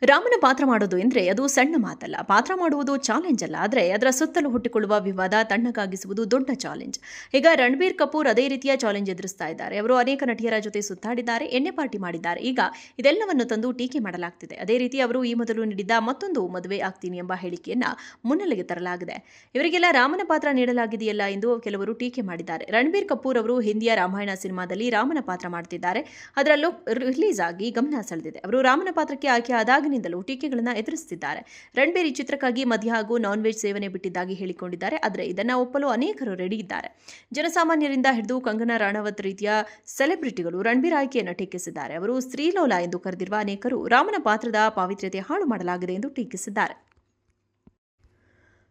ರಾಮನ ಪಾತ್ರ ಮಾಡೋದು ಎಂದ್ರೆ ಅದು ಸಣ್ಣ ಮಾತಲ್ಲ. ಪಾತ್ರ ಮಾಡುವುದು ಚಾಲೆಂಜ್ ಅಲ್ಲ, ಆದರೆ ಅದರ ಸುತ್ತಲೂ ಹುಟ್ಟಿಕೊಳ್ಳುವ ವಿವಾದ ತಣ್ಣಗಾಗಿಸುವುದು ದೊಡ್ಡ ಚಾಲೆಂಜ್. ಈಗ ರಣಬೀರ್ ಕಪೂರ್ ಅದೇ ರೀತಿಯ ಚಾಲೆಂಜ್ ಎದುರಿಸ್ತಾ ಇದ್ದಾರೆ. ಅವರು ಅನೇಕ ನಟಿಯರ ಜೊತೆ ಸುತ್ತಾಡಿದ್ದಾರೆ, ಎಣ್ಣೆ ಪಾರ್ಟಿ ಮಾಡಿದ್ದಾರೆ. ಈಗ ಇದೆಲ್ಲವನ್ನು ತಂದು ಟೀಕೆ ಮಾಡಲಾಗ್ತಿದೆ. ಅದೇ ರೀತಿ ಅವರು ಈ ಮೊದಲು ನೀಡಿದ್ದ ಮತ್ತೊಂದು ಮದುವೆ ಆಗ್ತೀನಿ ಎಂಬ ಹೇಳಿಕೆಯನ್ನ ಮುನ್ನೆಲೆಗೆ ತರಲಾಗಿದೆ. ಇವರಿಗೆಲ್ಲ ರಾಮನ ಪಾತ್ರ ನೀಡಲಾಗಿದೆಯಲ್ಲ ಎಂದು ಕೆಲವರು ಟೀಕೆ ಮಾಡಿದ್ದಾರೆ. ರಣಬೀರ್ ಕಪೂರ್ ಅವರು ಹಿಂದಿಯ ರಾಮಾಯಣ ಸಿನಿಮಾದಲ್ಲಿ ರಾಮನ ಪಾತ್ರ ಮಾಡುತ್ತಿದ್ದಾರೆ. ಅದರ ಲುಕ್ ರಿಲೀಸ್ ಆಗಿ ಗಮನ ಸೆಳೆದಿದೆ. ಅವರು ರಾಮನ ಪಾತ್ರಕ್ಕೆ ಆಯ್ಕೆ ಆದಾಗ ಟೀಕೆಗಳನ್ನು ಎದುರಿಸುತ್ತಿದ್ದಾರೆ. ರಣಬೀರ್ ಈ ಚಿತ್ರಕ್ಕಾಗಿ ಮದ್ಯ ಹಾಗೂ ನಾನ್ ವೆಜ್ ಸೇವನೆ ಬಿಟ್ಟಿದ್ದಾಗಿ ಹೇಳಿಕೊಂಡಿದ್ದಾರೆ. ಆದರೆ ಇದನ್ನು ಒಪ್ಪಲು ಅನೇಕರು ರೆಡಿ ಇದ್ದಾರೆ. ಜನಸಾಮಾನ್ಯರಿಂದ ಹಿಡಿದು ಕಂಗನಾ ರಾಣಾವತ್ ರೀತಿಯ ಸೆಲೆಬ್ರಿಟಿಗಳು ರಣಬೀರ್ ಆಯ್ಕೆಯನ್ನು ಟೀಕಿಸಿದ್ದಾರೆ. ಅವರು ಸ್ತ್ರೀಲೋಲ ಎಂದು ಕರೆದಿರುವ ಅನೇಕರು ರಾಮನ ಪಾತ್ರದ ಪಾವಿತ್ರ್ಯತೆ ಹಾಳು ಮಾಡಲಾಗಿದೆ ಎಂದು ಟೀಕಿಸಿದ್ದಾರೆ.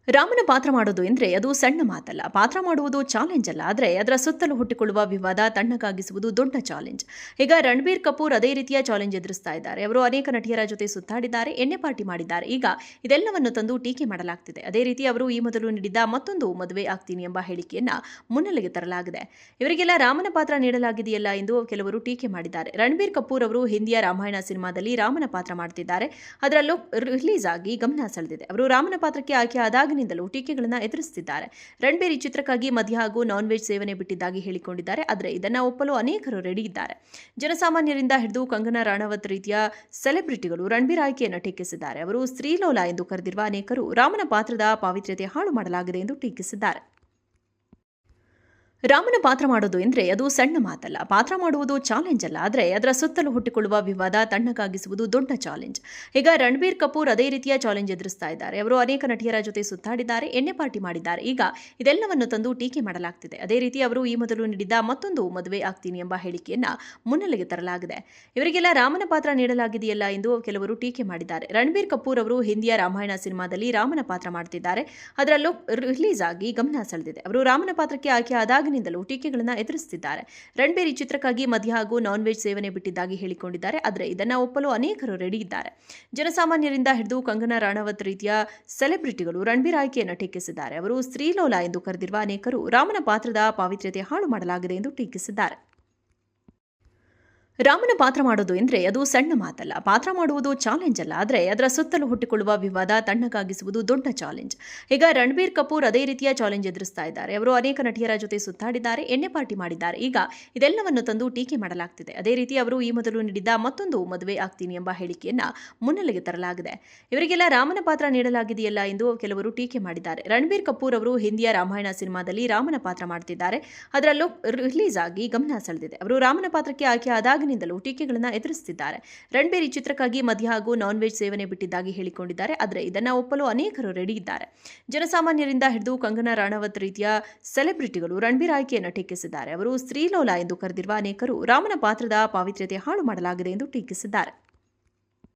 ರಾಮನ ಪಾತ್ರ ಮಾಡೋದು ಎಂದ್ರೆ ಅದು ಸಣ್ಣ ಮಾತಲ್ಲ. ಪಾತ್ರ ಮಾಡುವುದು ಚಾಲೆಂಜ್ ಅಲ್ಲ, ಆದರೆ ಅದರ ಸುತ್ತಲೂ ಹುಟ್ಟಿಕೊಳ್ಳುವ ವಿವಾದ ತಣ್ಣಗಾಗಿಸುವುದು ದೊಡ್ಡ ಚಾಲೆಂಜ್. ಈಗ ರಣಬೀರ್ ಕಪೂರ್ ಅದೇ ರೀತಿಯ ಚಾಲೆಂಜ್ ಎದುರಿಸ್ತಾ ಇದ್ದಾರೆ. ಅವರು ಅನೇಕ ನಟಿಯರ ಜೊತೆ ಸುತ್ತಾಡಿದ್ದಾರೆ, ಎಣ್ಣೆ ಪಾರ್ಟಿ ಮಾಡಿದ್ದಾರೆ. ಈಗ ಇದೆಲ್ಲವನ್ನು ತಂದು ಟೀಕೆ ಮಾಡಲಾಗ್ತಿದೆ. ಅದೇ ರೀತಿ ಅವರು ಈ ಮೊದಲು ನೀಡಿದ್ದ ಮತ್ತೊಂದು ಮದುವೆ ಆಗ್ತೀನಿ ಎಂಬ ಹೇಳಿಕೆಯನ್ನ ಮುನ್ನೆಲೆಗೆ ತರಲಾಗಿದೆ. ಇವರಿಗೆಲ್ಲ ರಾಮನ ಪಾತ್ರ ನೀಡಲಾಗಿದೆಯಲ್ಲ ಎಂದು ಕೆಲವರು ಟೀಕೆ ಮಾಡಿದ್ದಾರೆ. ರಣಬೀರ್ ಕಪೂರ್ ಅವರು ಹಿಂದಿಯ ರಾಮಾಯಣ ಸಿನಿಮಾದಲ್ಲಿ ರಾಮನ ಪಾತ್ರ ಮಾಡುತ್ತಿದ್ದಾರೆ. ಅದರ ಲುಕ್ ರಿಲೀಸ್ ಆಗಿ ಗಮನ ಸೆಳೆದಿದೆ. ಅವರು ರಾಮನ ಪಾತ್ರಕ್ಕೆ ಆಯ್ಕೆ ಆದಾಗ ಟೀಕೆಗಳನ್ನು ಎದುರಿಸುತ್ತಿದ್ದಾರೆ. ರಣಬೀರ್ ಈ ಚಿತ್ರಕ್ಕಾಗಿ ಮದ್ಯ ಹಾಗೂ ನಾನ್ ವೆಜ್ ಸೇವನೆ ಬಿಟ್ಟಿದ್ದಾಗಿ ಹೇಳಿಕೊಂಡಿದ್ದಾರೆ. ಆದರೆ ಇದನ್ನು ಒಪ್ಪಲು ಅನೇಕರು ರೆಡಿ ಇದ್ದಾರೆ. ಜನಸಾಮಾನ್ಯರಿಂದ ಹಿಡಿದು ಕಂಗನಾ ರಾಣಾವತ್ ರೀತಿಯ ಸೆಲೆಬ್ರಿಟಿಗಳು ರಣಬೀರ್ ಆಯ್ಕೆಯನ್ನು ಟೀಕಿಸಿದ್ದಾರೆ. ಅವರು ಸ್ತ್ರೀಲೋಲ ಎಂದು ಕರೆದಿರುವ ಅನೇಕರು ರಾಮನ ಪಾತ್ರದ ಪಾವಿತ್ರ್ಯತೆ ಹಾಳು ಮಾಡಲಾಗಿದೆ ಎಂದು ಟೀಕಿಸಿದ್ದಾರೆ. ರಾಮನ ಪಾತ್ರ ಮಾಡೋದು ಎಂದ್ರೆ ಅದು ಸಣ್ಣ ಮಾತಲ್ಲ. ಪಾತ್ರ ಮಾಡುವುದು ಚಾಲೆಂಜ್ ಅಲ್ಲ, ಆದರೆ ಅದರ ಸುತ್ತಲೂ ಹುಟ್ಟಿಕೊಳ್ಳುವ ವಿವಾದ ತಣ್ಣಗಾಗಿಸುವುದು ದೊಡ್ಡ ಚಾಲೆಂಜ್. ಈಗ ರಣಬೀರ್ ಕಪೂರ್ ಅದೇ ರೀತಿಯ ಚಾಲೆಂಜ್ ಎದುರಿಸ್ತಾ ಇದ್ದಾರೆ. ಅವರು ಅನೇಕ ನಟಿಯರ ಜೊತೆ ಸುತ್ತಾಡಿದ್ದಾರೆ, ಎಣ್ಣೆ ಪಾರ್ಟಿ ಮಾಡಿದ್ದಾರೆ. ಈಗ ಇದೆಲ್ಲವನ್ನು ತಂದು ಟೀಕೆ ಮಾಡಲಾಗ್ತಿದೆ. ಅದೇ ರೀತಿ ಅವರು ಈ ಮೊದಲು ನೀಡಿದ್ದ ಮತ್ತೊಂದು ಮದುವೆ ಆಗ್ತೀನಿ ಎಂಬ ಹೇಳಿಕೆಯನ್ನ ಮುನ್ನೆಲೆಗೆ ತರಲಾಗಿದೆ. ಇವರಿಗೆಲ್ಲ ರಾಮನ ಪಾತ್ರ ನೀಡಲಾಗಿದೆಯಲ್ಲ ಎಂದು ಕೆಲವರು ಟೀಕೆ ಮಾಡಿದ್ದಾರೆ. ರಣಬೀರ್ ಕಪೂರ್ ಅವರು ಹಿಂದಿಯ ರಾಮಾಯಣ ಸಿನಿಮಾದಲ್ಲಿ ರಾಮನ ಪಾತ್ರ ಮಾಡುತ್ತಿದ್ದಾರೆ. ಅದರ ಲುಕ್ ರಿಲೀಸ್ ಆಗಿ ಗಮನ ಸೆಳೆದಿದೆ. ಅವರು ರಾಮನ ಪಾತ್ರಕ್ಕೆ ಆಯ್ಕೆ ಆದಾಗ ಟೀಕೆಗಳನ್ನು ಎದುರಿಸುತ್ತಿದ್ದಾರೆ. ರಣಬೀರ್ ಈ ಚಿತ್ರಕ್ಕಾಗಿ ಮದ್ಯ ಹಾಗೂ ನಾನ್ ವೆಜ್ ಸೇವನೆ ಬಿಟ್ಟಿದ್ದಾಗಿ ಹೇಳಿಕೊಂಡಿದ್ದಾರೆ. ಆದರೆ ಇದನ್ನು ಒಪ್ಪಲು ಅನೇಕರು ರೆಡಿ ಇದ್ದಾರೆ. ಜನಸಾಮಾನ್ಯರಿಂದ ಹಿಡಿದು ಕಂಗನಾ ರಾಣಾವತ್ ರೀತಿಯ ಸೆಲೆಬ್ರಿಟಿಗಳು ರಣಬೀರ್ ಆಯ್ಕೆಯನ್ನು ಟೀಕಿಸಿದ್ದಾರೆ. ಅವರು ಸ್ತ್ರೀಲೋಲ ಎಂದು ಕರೆದಿರುವ ಅನೇಕರು ರಾಮನ ಪಾತ್ರದ ಪಾವಿತ್ರ್ಯತೆ ಹಾಳು ಮಾಡಲಾಗಿದೆ ಎಂದು ಟೀಕಿಸಿದ್ದಾರೆ. ರಾಮನ ಪಾತ್ರ ಮಾಡೋದು ಎಂದ್ರೆ ಅದು ಸಣ್ಣ ಮಾತಲ್ಲ. ಪಾತ್ರ ಮಾಡುವುದು ಚಾಲೆಂಜ್ ಅಲ್ಲ, ಆದರೆ ಅದರ ಸುತ್ತಲೂ ಹುಟ್ಟಿಕೊಳ್ಳುವ ವಿವಾದ ತಣ್ಣಗಾಗಿಸುವುದು ದೊಡ್ಡ ಚಾಲೆಂಜ್. ಈಗ ರಣಬೀರ್ ಕಪೂರ್ ಅದೇ ರೀತಿಯ ಚಾಲೆಂಜ್ ಎದುರಿಸ್ತಾ ಇದ್ದಾರೆ. ಅವರು ಅನೇಕ ನಟಿಯರ ಜೊತೆ ಸುತ್ತಾಡಿದ್ದಾರೆ, ಎಣ್ಣೆ ಪಾರ್ಟಿ ಮಾಡಿದ್ದಾರೆ. ಈಗ ಇದೆಲ್ಲವನ್ನು ತಂದು ಟೀಕೆ ಮಾಡಲಾಗ್ತಿದೆ. ಅದೇ ರೀತಿ ಅವರು ಈ ಮೊದಲು ನೀಡಿದ್ದ ಮತ್ತೊಂದು ಮದುವೆ ಆಗ್ತೀನಿ ಎಂಬ ಹೇಳಿಕೆಯನ್ನ ಮುನ್ನೆಲೆಗೆ ತರಲಾಗಿದೆ. ಇವರಿಗೆಲ್ಲ ರಾಮನ ಪಾತ್ರ ನೀಡಲಾಗಿದೆಯಲ್ಲ ಎಂದು ಕೆಲವರು ಟೀಕೆ ಮಾಡಿದ್ದಾರೆ. ರಣಬೀರ್ ಕಪೂರ್ ಅವರು ಹಿಂದಿಯ ರಾಮಾಯಣ ಸಿನಿಮಾದಲ್ಲಿ ರಾಮನ ಪಾತ್ರ ಮಾಡುತ್ತಿದ್ದಾರೆ. ಅದರ ಲುಕ್ ರಿಲೀಸ್ ಆಗಿ ಗಮನ ಸೆಳೆದಿದೆ. ಅವರು ರಾಮನ ಪಾತ್ರಕ್ಕೆ ಆಯ್ಕೆ ಆದಾಗ ಟೀಕೆಗಳನ್ನು ಎದುರಿಸುತ್ತಿದ್ದಾರೆ. ರಣಬೀರ್ ಈ ಚಿತ್ರಕ್ಕಾಗಿ ಮದ್ಯ ಹಾಗೂ ನಾನ್ ವೆಜ್ ಸೇವನೆ ಬಿಟ್ಟಿದ್ದಾಗಿ ಹೇಳಿಕೊಂಡಿದ್ದಾರೆ. ಆದರೆ ಇದನ್ನು ಒಪ್ಪಲು ಅನೇಕರು ರೆಡಿ ಇದ್ದಾರೆ. ಜನಸಾಮಾನ್ಯರಿಂದ ಹಿಡಿದು ಕಂಗನಾ ರಾಣಾವತ್ ರೀತಿಯ ಸೆಲೆಬ್ರಿಟಿಗಳು ರಣಬೀರ್ ಆಯ್ಕೆಯನ್ನು ಟೀಕಿಸಿದ್ದಾರೆ. ಅವರು ಸ್ತ್ರೀಲೋಲ ಎಂದು ಕರೆದಿರುವ ಅನೇಕರು ರಾಮನ ಪಾತ್ರದ ಪಾವಿತ್ರ್ಯತೆ ಹಾಳು ಮಾಡಲಾಗಿದೆ ಎಂದು ಟೀಕಿಸಿದ್ದಾರೆ.